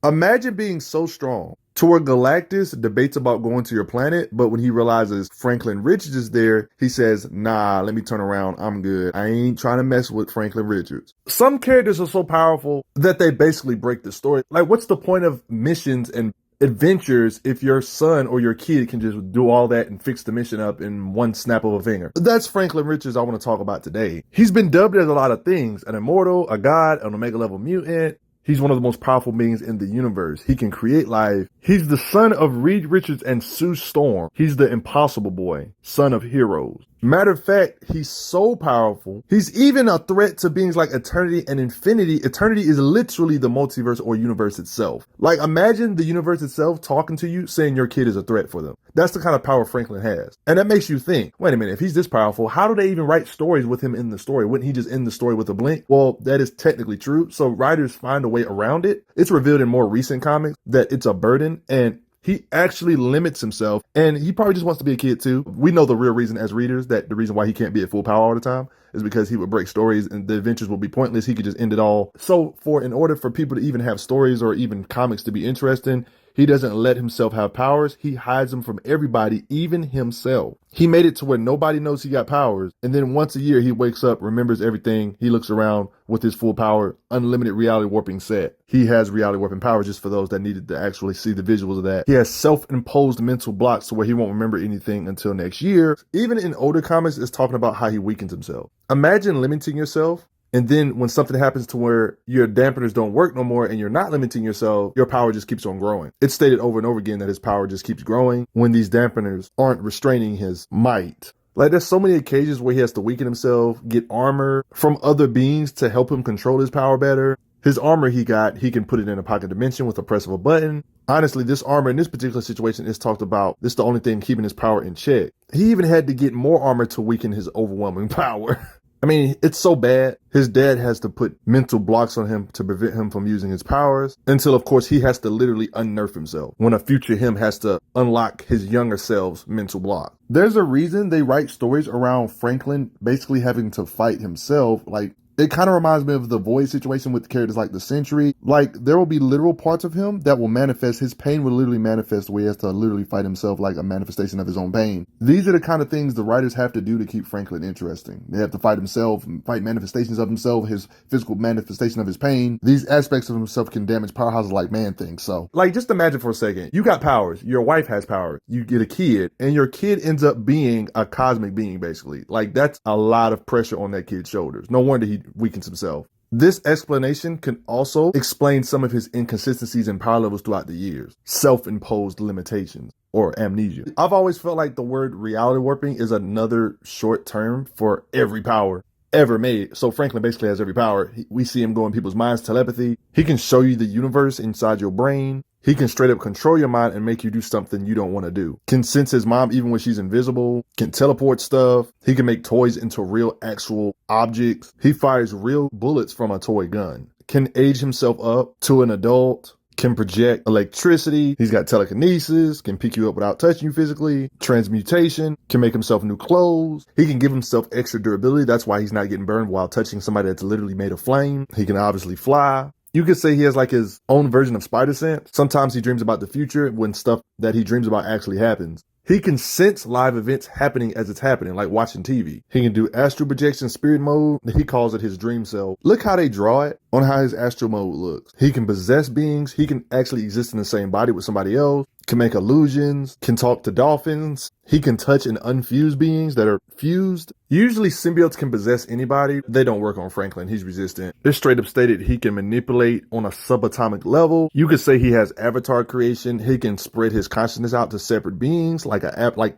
Imagine being so strong to where Galactus debates about going to your planet, but when he realizes Franklin Richards is there, he says, nah, let me turn around. I'm good. I ain't trying to mess with Franklin Richards. Some characters are so powerful that they basically break the story. Like, what's the point of missions and adventures if your son or your kid can just do all that and fix the mission up in one snap of a finger? That's Franklin Richards I want to talk about today. He's been dubbed as a lot of things: an immortal, a god, an omega level mutant. He's one of the most powerful beings in the universe. He can create life. He's the son of Reed Richards and Sue Storm. He's the impossible boy, son of heroes. Matter of fact, he's so powerful. He's even a threat to beings like Eternity and Infinity. Eternity is literally the multiverse or universe itself. Like, imagine the universe itself talking to you, saying your kid is a threat for them. That's the kind of power Franklin has. And that makes you think, wait a minute, if he's this powerful, how do they even write stories with him in the story? Wouldn't he just end the story with a blink? Well, that is technically true. So writers find a way around it. It's revealed in more recent comics that it's a burden, and he actually limits himself, and he probably just wants to be a kid too. We know the real reason as readers that the reason why he can't be at full power all the time is because he would break stories and the adventures would be pointless. He could just end it all. So in order for people to even have stories or even comics to be interesting, he doesn't let himself have powers. He hides them from everybody, even himself. He made it to where nobody knows he got powers. And then once a year, he wakes up, remembers everything. He looks around with his full power, unlimited reality warping set. He has reality warping powers just for those that needed to actually see the visuals of that. He has self-imposed mental blocks to where he won't remember anything until next year. Even in older comics, it's talking about how he weakens himself. Imagine limiting yourself, and then when something happens to where your dampeners don't work no more and you're not limiting yourself, your power just keeps on growing. It's stated over and over again that his power just keeps growing when these dampeners aren't restraining his might. Like, there's so many occasions where he has to weaken himself, get armor from other beings to help him control his power better. His armor he can put it in a pocket dimension with a press of a button. Honestly, this armor in this particular situation is talked about. This is the only thing keeping his power in check. He even had to get more armor to weaken his overwhelming power. I mean, it's so bad. His dad has to put mental blocks on him to prevent him from using his powers until, of course, he has to literally unnerf himself when a future him has to unlock his younger self's mental block. There's a reason they write stories around Franklin basically having to fight himself. Like, it kind of reminds me of the Void situation with characters like the Sentry. Like, there will be literal parts of him that will manifest. His pain will literally manifest where he has to literally fight himself, like a manifestation of his own pain. These are the kind of things the writers have to do to keep Franklin interesting. They have to fight himself, fight manifestations of himself, his physical manifestation of his pain. These aspects of himself can damage powerhouses like Man-Thing. So, like, just imagine for a second, you got powers, your wife has powers, you get a kid, and your kid ends up being a cosmic being, basically. Like, that's a lot of pressure on that kid's shoulders. No wonder he weakens himself. This explanation can also explain some of his inconsistencies in power levels throughout the years. Self-imposed limitations or amnesia. I've always felt like the word reality warping is another short term for every power ever made. So Franklin basically has every power. We see him go in people's minds, telepathy. He can show you the universe inside your brain. He can straight up control your mind and make you do something you don't want to do. Can sense his mom even when she's invisible. Can teleport stuff. He can make toys into real actual objects. He fires real bullets from a toy gun. Can age himself up to an adult. Can project electricity. He's got telekinesis. Can pick you up without touching you physically. Transmutation. Can make himself new clothes. He can give himself extra durability. That's why he's not getting burned while touching somebody that's literally made of flame. He can obviously fly. You could say he has like his own version of spider sense. Sometimes he dreams about the future when stuff that he dreams about actually happens. He can sense live events happening as it's happening, like watching TV. He can do astral projection spirit mode. He calls it his dream self. Look how they draw it on how his astral mode looks. He can possess beings. He can actually exist in the same body with somebody else. Can make illusions. Can talk to dolphins. He can touch and unfuse beings that are fused. Usually symbiotes can possess anybody. They don't work on Franklin. He's resistant. It's straight up stated he can manipulate on a subatomic level. You could say he has avatar creation. He can spread his consciousness out to separate beings, like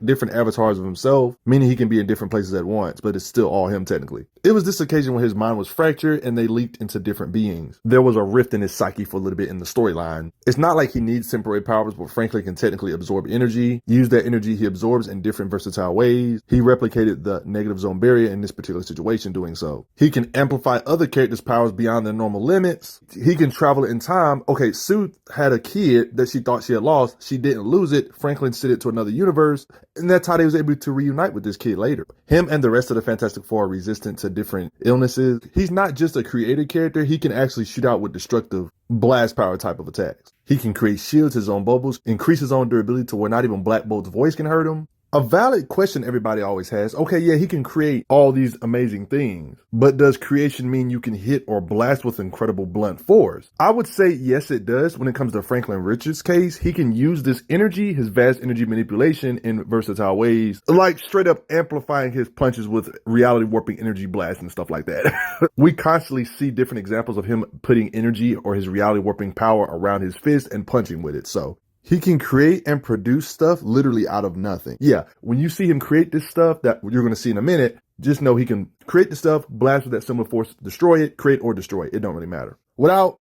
different avatars of himself, meaning he can be in different places at once, but it's still all him technically. It was this occasion when his mind was fractured and they leaked into different beings. There was a rift in his psyche for a little bit in the storyline. It's not like he needs temporary powers, but Franklin can technically absorb energy. Use that energy he absorbs in different versatile ways. He replicated the negative zone barrier in this particular situation doing so. He can amplify other characters' powers beyond their normal limits. He can travel in time. Okay, Sue had a kid that she thought she had lost. She didn't lose it. Franklin sent it to another universe And that's how they was able to reunite with this kid later. Him and the rest of the Fantastic Four are resistant to different illnesses. He's not just a creative character. He can actually shoot out with destructive blast power type of attacks. He can create shields, his own bubbles, increase his own durability to where not even Black Bolt's voice can hurt him. A valid question everybody always has, okay, yeah, he can create all these amazing things, but does creation mean you can hit or blast with incredible blunt force? I would say yes, it does. When it comes to Franklin Richards' case, he can use this energy, his vast energy manipulation in versatile ways, like straight up amplifying his punches with reality warping energy blasts and stuff like that. We constantly see different examples of him putting energy or his reality warping power around his fist and punching with it. So he can create and produce stuff literally out of nothing. Yeah, when you see him create this stuff that you're going to see in a minute, just know he can create the stuff, blast with that similar force, destroy it, create or destroy it. It don't really matter. Without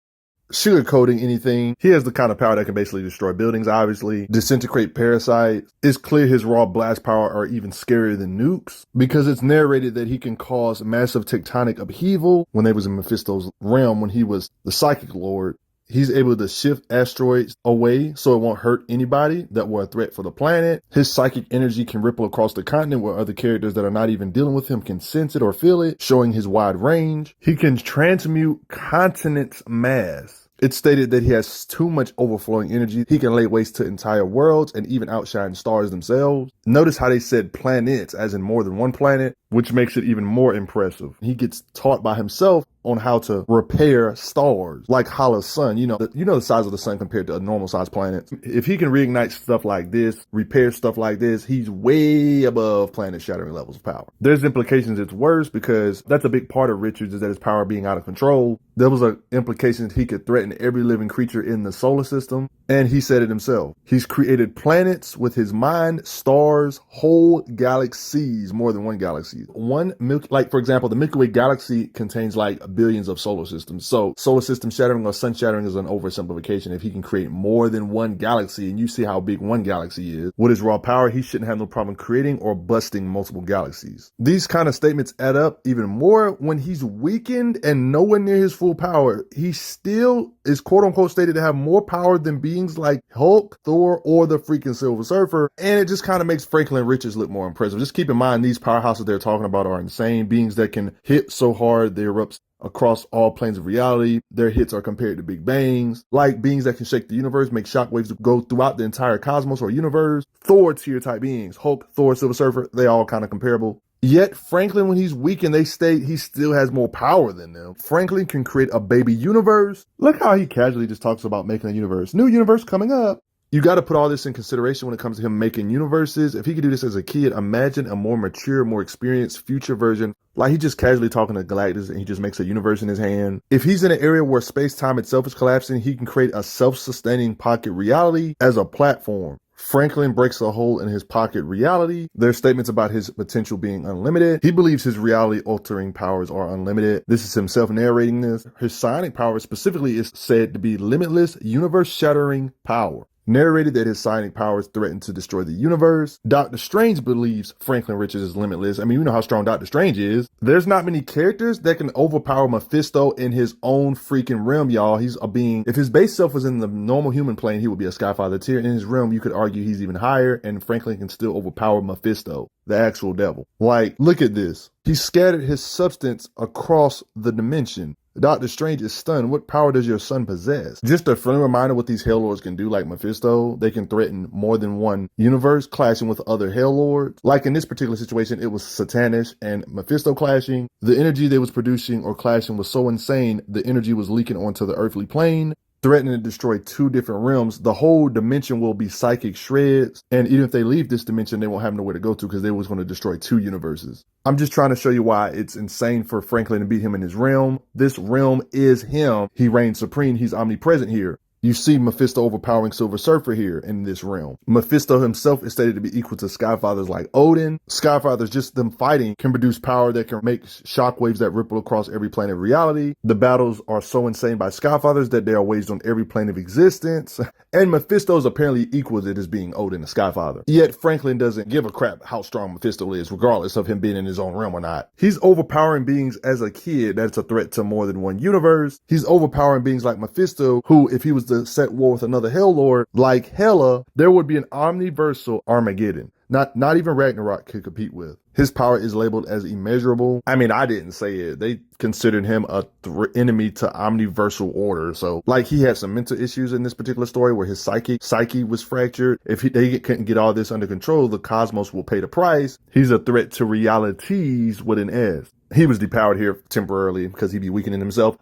sugarcoating anything, he has the kind of power that can basically destroy buildings, obviously, disintegrate parasites. It's clear his raw blast power are even scarier than nukes because it's narrated that he can cause massive tectonic upheaval when they was in Mephisto's realm when he was the Psychic Lord. He's able to shift asteroids away so it won't hurt anybody that were a threat for the planet. His psychic energy can ripple across the continent where other characters that are not even dealing with him can sense it or feel it, showing his wide range. He can transmute continents' mass. It's stated that he has too much overflowing energy. He can lay waste to entire worlds and even outshine stars themselves. Notice how they said planets, as in more than one planet, which makes it even more impressive. He gets taught by himself on how to repair stars, like Hala's sun. You know the size of the sun compared to a normal sized planet. If he can reignite stuff like this, repair stuff like this, he's way above planet shattering levels of power. There's implications it's worse because that's a big part of Richards is that his power being out of control. There was an implication that he could threaten every living creature in the solar system. And he said it himself. He's created planets with his mind, stars, whole galaxies, more than one galaxy. Like for example, the Milky Way galaxy contains like billions of solar systems. So solar system shattering or sun shattering is an oversimplification. If he can create more than one galaxy, and you see how big one galaxy is, with his raw power, he shouldn't have no problem creating or busting multiple galaxies. These kind of statements add up even more when he's weakened and nowhere near his full power. He still is quote unquote stated to have more power than beings like Hulk, Thor, or the freaking Silver Surfer. And it just kind of makes Franklin Richards look more impressive. Just keep in mind, these powerhouses they're talking about are insane. Beings that can hit so hard they erupt across all planes of reality. Their hits are compared to big bangs, like beings that can shake the universe, make shockwaves go throughout the entire cosmos or universe. Thor tier type beings, Hulk, Thor, Silver Surfer, they all kind of comparable. Yet Franklin, when he's weakened, they state he still has more power than them. Franklin can create a baby universe. Look how he casually just talks about making a universe. New universe coming up. You got to put all this in consideration when it comes to him making universes. If he could do this as a kid, imagine a more mature, more experienced future version. Like he just casually talking to Galactus and he just makes a universe in his hand. If he's in an area where space-time itself is collapsing, he can create a self-sustaining pocket reality as a platform. Franklin breaks a hole in his pocket reality. There's statements about his potential being unlimited. He believes his reality altering powers are unlimited. This is himself narrating this. His psionic power specifically is said to be limitless, universe shattering power. Narrated that his psionic powers threaten to destroy the universe. Doctor Strange believes Franklin Richards is limitless. I mean, you know how strong Doctor Strange is. There's not many characters that can overpower Mephisto in his own freaking realm, y'all. He's a being. If his base self was in the normal human plane, he would be a Skyfather tier. In his realm, you could argue he's even higher, and Franklin can still overpower Mephisto, the actual devil. Like, look at this. He scattered his substance across the dimension. Doctor Strange is stunned. What power does your son possess? Just a friendly reminder what these Hell Lords can do, like Mephisto. They can threaten more than one universe, clashing with other Hell Lords. Like in this particular situation, it was Satanish and Mephisto clashing. The energy they was producing or clashing was so insane, the energy was leaking onto the earthly plane, threatening to destroy two different realms. The whole dimension will be psychic shreds. And even if they leave this dimension, they won't have nowhere to go to because they was going to destroy two universes. I'm just trying to show you why it's insane for Franklin to beat him in his realm. This realm is him. He reigns supreme. He's omnipresent here. You see Mephisto overpowering Silver Surfer here in this realm. Mephisto himself is stated to be equal to Skyfathers like Odin. Skyfathers, just them fighting, can produce power that can make shockwaves that ripple across every plane of reality. The battles are so insane by Skyfathers that they are waged on every plane of existence. And Mephisto is apparently equal to it as being Odin, a Skyfather. Yet Franklin doesn't give a crap how strong Mephisto is, regardless of him being in his own realm or not. He's overpowering beings as a kid that's a threat to more than one universe. He's overpowering beings like Mephisto, who, if he was to set war with another Hell Lord like Hela, there would be an omniversal Armageddon. not even Ragnarok could compete with. His power is labeled as immeasurable. I mean, I didn't say it. They considered him a enemy to omniversal order. So, like, he had some mental issues in this particular story where his psyche was fractured. If they couldn't get all this under control, the cosmos will pay the price. He's a threat to realities with an S. He was depowered here temporarily because he'd be weakening himself.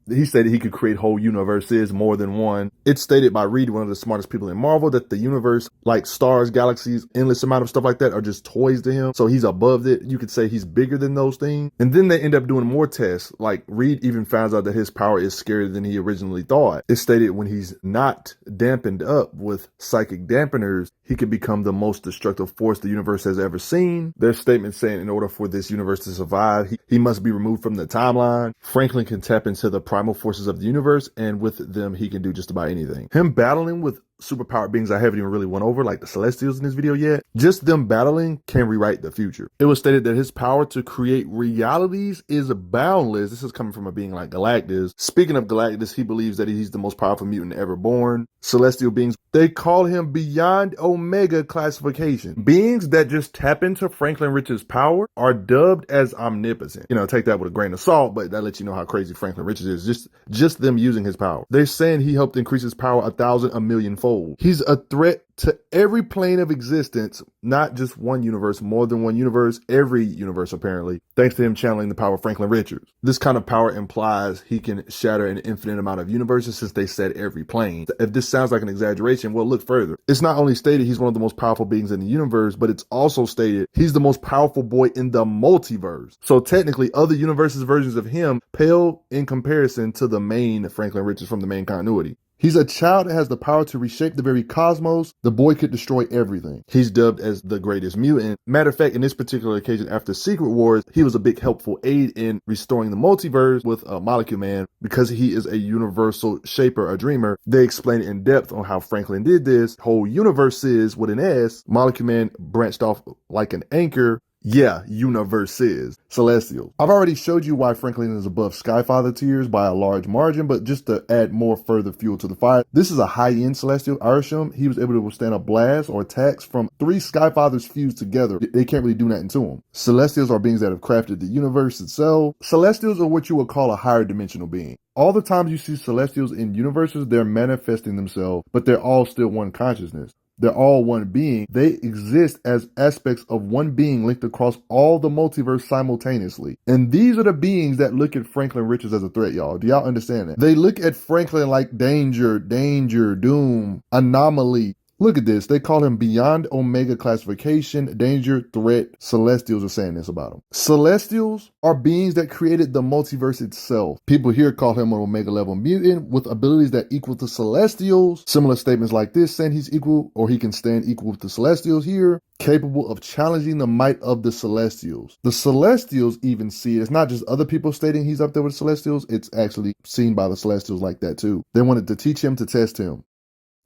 He stated he could create whole universes, more than one. It's stated by Reed, one of the smartest people in Marvel, that the universe, like stars, galaxies, endless amount of stuff like that, are just toys to him. So he's above it. You could say he's bigger than those things. And then they end up doing more tests. Like, Reed even finds out that his power is scarier than he originally thought. It's stated when he's not dampened up with psychic dampeners, he could become the most destructive force the universe has ever seen. There's statements saying in order for this universe to survive, he must be removed from the timeline. Franklin can tap into the primal forces of the universe, and with them, he can do just about anything. Him battling with superpowered beings I haven't even really went over, like the Celestials in this video yet, just them battling can rewrite the future. It was stated that his power to create realities is boundless. This is coming from a being like Galactus. Speaking of Galactus, he believes that he's the most powerful mutant ever born. Celestial beings, they call him beyond Omega classification. Beings that just tap into Franklin Rich's power are dubbed as omnipotent. You know, take that with a grain of salt, but that lets you know how crazy Franklin Richards is. Just them using his power. They're saying he helped increase his power 1,000, a million fold. He's a threat to every plane of existence, not just one universe, more than one universe, every universe apparently, thanks to him channeling the power of Franklin Richards. This kind of power implies he can shatter an infinite amount of universes since they said every plane. If this sounds like an exaggeration, well, look further. It's not only stated he's one of the most powerful beings in the universe, but it's also stated he's the most powerful boy in the multiverse. So technically, other universes' versions of him pale in comparison to the main Franklin Richards from the main continuity. He's a child that has the power to reshape the very cosmos. The boy could destroy everything. He's dubbed as the greatest mutant. Matter of fact, in this particular occasion, after Secret Wars, he was a big helpful aid in restoring the multiverse with Molecule Man because he is a universal shaper, a dreamer. They explain it in depth on how Franklin did this. Whole universes with an S. Molecule Man branched off like an anchor. Yeah, universes. Celestials. I've already showed you why Franklin is above Skyfather tiers by a large margin, but just to add more further fuel to the fire, this is a high-end Celestial. Arishem, he was able to withstand a blast or attacks from 3 Skyfathers fused together. They can't really do nothing to him. Celestials are beings that have crafted the universe itself. Celestials are what you would call a higher dimensional being. All the times you see Celestials in universes, they're manifesting themselves, but they're all still one consciousness. They're all one being. They exist as aspects of one being linked across all the multiverse simultaneously. And these are the beings that look at Franklin Richards as a threat, y'all. Do y'all understand that? They look at Franklin like danger, doom, anomaly. Look at this. They call him beyond Omega classification, danger, threat. Celestials are saying this about him. Celestials are beings that created the multiverse itself. People here call him an Omega level mutant with abilities that equal to Celestials. Similar statements like this saying he's equal or he can stand equal with the Celestials here. Capable of challenging the might of the Celestials. The Celestials even see it. It's not just other people stating he's up there with Celestials. It's actually seen by the Celestials like that too. They wanted to teach him to test him.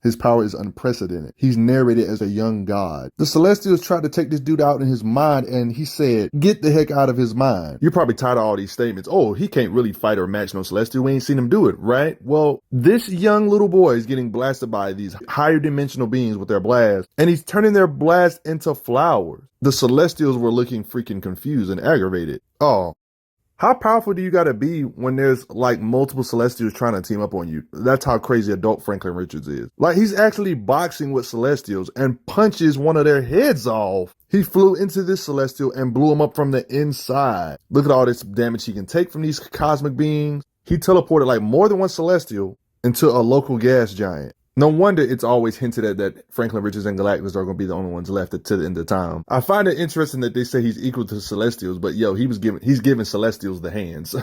His power is unprecedented. He's narrated as a young god. The Celestials tried to take this dude out in his mind, and he said, get the heck out of his mind. You're probably tired of all these statements. Oh, he can't really fight or match no Celestial. We ain't seen him do it, right? Well, this young little boy is getting blasted by these higher dimensional beings with their blast, and he's turning their blast into flowers. The Celestials were looking freaking confused and aggravated. Oh. How powerful do you gotta be when there's like multiple Celestials trying to team up on you? That's how crazy adult Franklin Richards is. Like, he's actually boxing with Celestials and punches one of their heads off. He flew into this Celestial and blew him up from the inside. Look at all this damage he can take from these cosmic beings. He teleported like more than one Celestial into a local gas giant. No wonder it's always hinted at that Franklin Richards and Galactus are going to be the only ones left to the end of time. I find it interesting that they say he's equal to Celestials, but yo, he's giving Celestials the hands.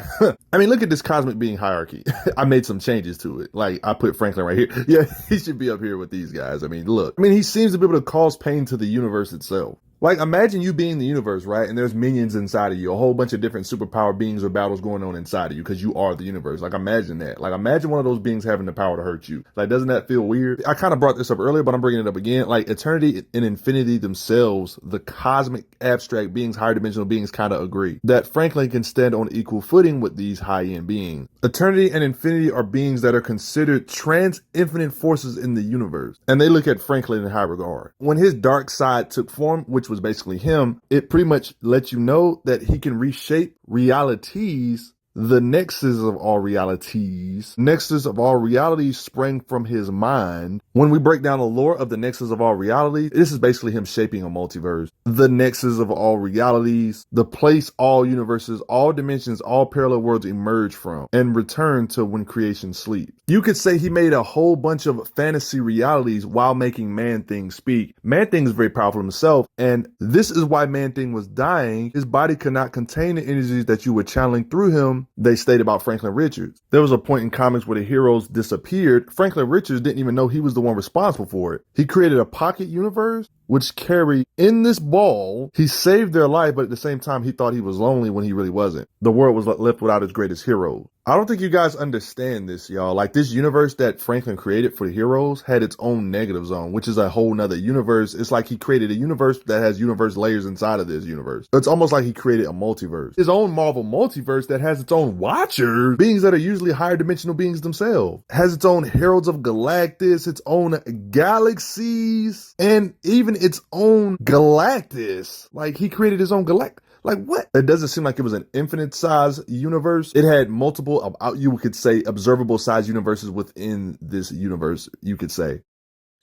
I mean, look at this cosmic being hierarchy. I made some changes to it. Like, I put Franklin right here. Yeah, he should be up here with these guys. I mean, look. I mean, he seems to be able to cause pain to the universe itself. Like, imagine you being the universe, right? And there's minions inside of you, a whole bunch of different superpower beings or battles going on inside of you because you are the universe. Like, imagine that. Like, imagine one of those beings having the power to hurt you. Like, doesn't that feel weird? I kind of brought this up earlier, but I'm bringing it up again. Like, eternity and infinity themselves, the cosmic abstract beings, higher dimensional beings kind of agree that Franklin can stand on equal footing with these high-end beings. Eternity and infinity are beings that are considered trans-infinite forces in the universe, and they look at Franklin in high regard. When his dark side took form, which was basically him, it pretty much lets you know that he can reshape realities. The nexus of all realities. Nexus of all realities sprang from his mind. When we break down the lore of the nexus of all realities, this is basically him shaping a multiverse. The nexus of all realities, the place all universes, all dimensions, all parallel worlds emerge from and return to when creation sleeps. You could say he made a whole bunch of fantasy realities while making Man-Thing speak. Man-Thing is very powerful himself, and this is why Man-Thing was dying. His body could not contain the energies that you were channeling through him. They state about Franklin Richards. There was a point in comics where the heroes disappeared. Franklin Richards didn't even know he was the one responsible for it. He created a pocket universe which carried in this ball. He saved their life, but at the same time, he thought he was lonely when he really wasn't. The world was left without his greatest hero. I don't think you guys understand this, y'all. Like, this universe that Franklin created for the heroes had its own negative zone, which is a whole nother universe. It's like he created a universe that has universe layers inside of this universe. It's almost like he created a multiverse. His own Marvel multiverse that has its own Watchers, beings that are usually higher dimensional beings themselves. Has its own Heralds of Galactus, its own galaxies, and even its own Galactus. Like, he created his own Galactus. Like, what? It doesn't seem like it was an infinite size universe. It had multiple, you could say, observable size universes within this universe, you could say.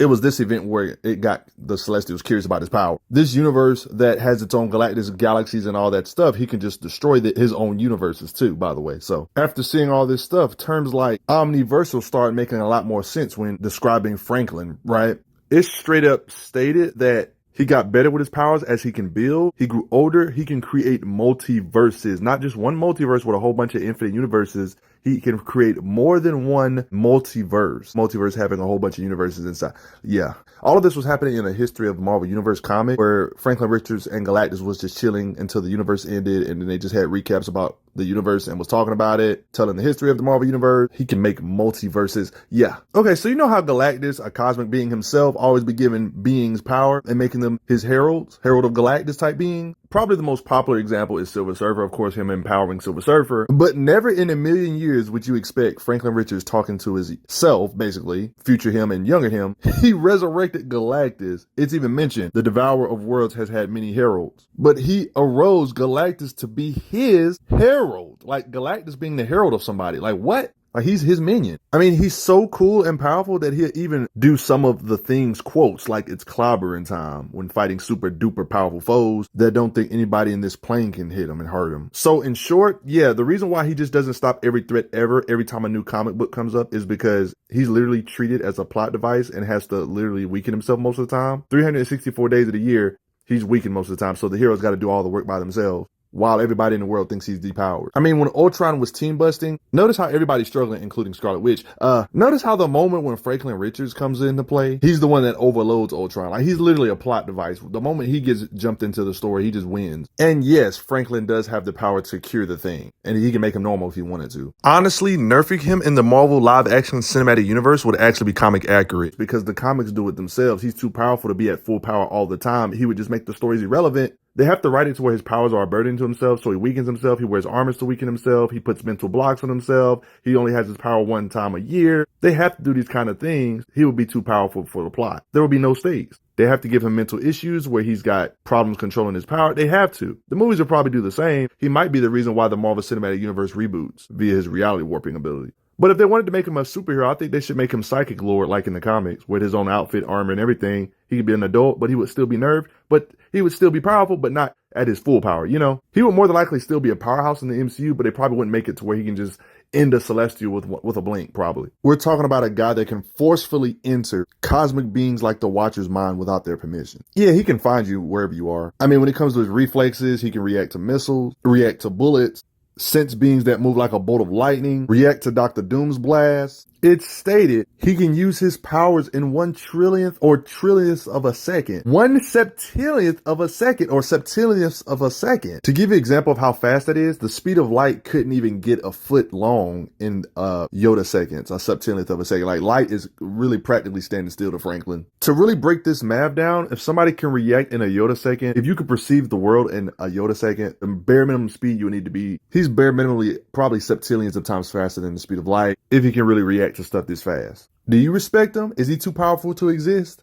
It was this event where it got the Celestials curious about his power. This universe that has its own Galactus, galaxies, and all that stuff, he can just destroy his own universes too, by the way. So after seeing all this stuff, terms like omniversal started making a lot more sense when describing Franklin, right? It's straight up stated that he got better with his powers as he can build. He grew older. He can create multiverses, not just one multiverse with a whole bunch of infinite universes. He can create more than one multiverse. Multiverse having a whole bunch of universes inside. Yeah. All of this was happening in the history of Marvel Universe comic where Franklin Richards and Galactus was just chilling until the universe ended, and then they just had recaps about the universe and was talking about it, telling the history of the Marvel Universe. He can make multiverses. Yeah. Okay, so you know how Galactus, a cosmic being himself, always be giving beings power and making them his heralds, Herald of Galactus type being? Probably the most popular example is Silver Surfer, of course, him empowering Silver Surfer. But never in a million years would you expect Franklin Richards talking to his self, basically, future him and younger him. He resurrected Galactus. It's even mentioned the Devourer of Worlds has had many heralds. But he arose Galactus to be his herald. Like, Galactus being the herald of somebody. Like, what? Like, he's his minion. I mean, he's so cool and powerful that he'll even do some of the things quotes, like it's clobbering time when fighting super duper powerful foes that don't think anybody in this plane can hit him and hurt him. So in short, yeah, the reason why he just doesn't stop every threat ever, every time a new comic book comes up, is because he's literally treated as a plot device and has to literally weaken himself most of the time. 364 days of the year, he's weakened most of the time. So the heroes got to do all the work by themselves, while everybody in the world thinks he's depowered. I mean, when Ultron was team busting, notice how everybody's struggling, including Scarlet Witch. Notice how the moment when Franklin Richards comes into play, he's the one that overloads Ultron. Like, he's literally a plot device. The moment he gets jumped into the story, he just wins. And yes, Franklin does have the power to cure the thing, and he can make him normal if he wanted to. Honestly, nerfing him in the Marvel live-action cinematic universe would actually be comic accurate, because the comics do it themselves. He's too powerful to be at full power all the time. He would just make the stories irrelevant. They have to write it to where his powers are a burden to himself, so he weakens himself, he wears armors to weaken himself, he puts mental blocks on himself, he only has his power one time a year. They have to do these kind of things. He would be too powerful for the plot. There would be no stakes. They have to give him mental issues where he's got problems controlling his power. They have to. The movies will probably do the same. He might be the reason why the Marvel Cinematic Universe reboots via his reality warping ability. But if they wanted to make him a superhero, I think they should make him Psychic Lord like in the comics, with his own outfit, armor, and everything. He could be an adult, but he would still be nerfed, but he would still be powerful, but not at his full power, you know? He would more than likely still be a powerhouse in the MCU, but they probably wouldn't make it to where he can just end a Celestial with a blink, probably. We're talking about a guy that can forcefully enter cosmic beings like the Watcher's mind without their permission. Yeah, he can find you wherever you are. I mean, when it comes to his reflexes, he can react to missiles, react to bullets, sense beings that move like a bolt of lightning, react to Dr. Doom's blast. It's stated he can use his powers in 1 trillionth or trillionth of a second. 1/septillionth of a second or septillionth of a second. To give you an example of how fast that is, the speed of light couldn't even get a foot long in Yoda seconds, a septillionth of a second. Like light is really practically standing still to Franklin. To really break this math down, if somebody can react in a Yoda second, if you could perceive the world in a Yoda second, the bare minimum speed you would need to be, he's bare minimally probably septillions of times faster than the speed of light if he can really react to stuff this fast. Do you respect him? Is he too powerful to exist?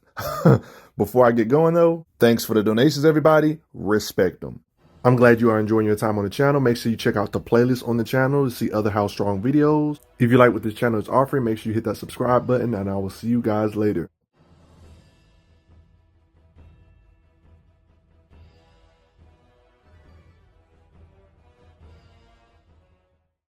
Before I get going though, thanks for the donations everybody, respect him. I'm glad you are enjoying your time on the channel. Make sure you check out the playlist on the channel to see other How Strong videos. If you like what this channel is offering, make sure you hit that subscribe button and I will see you guys later.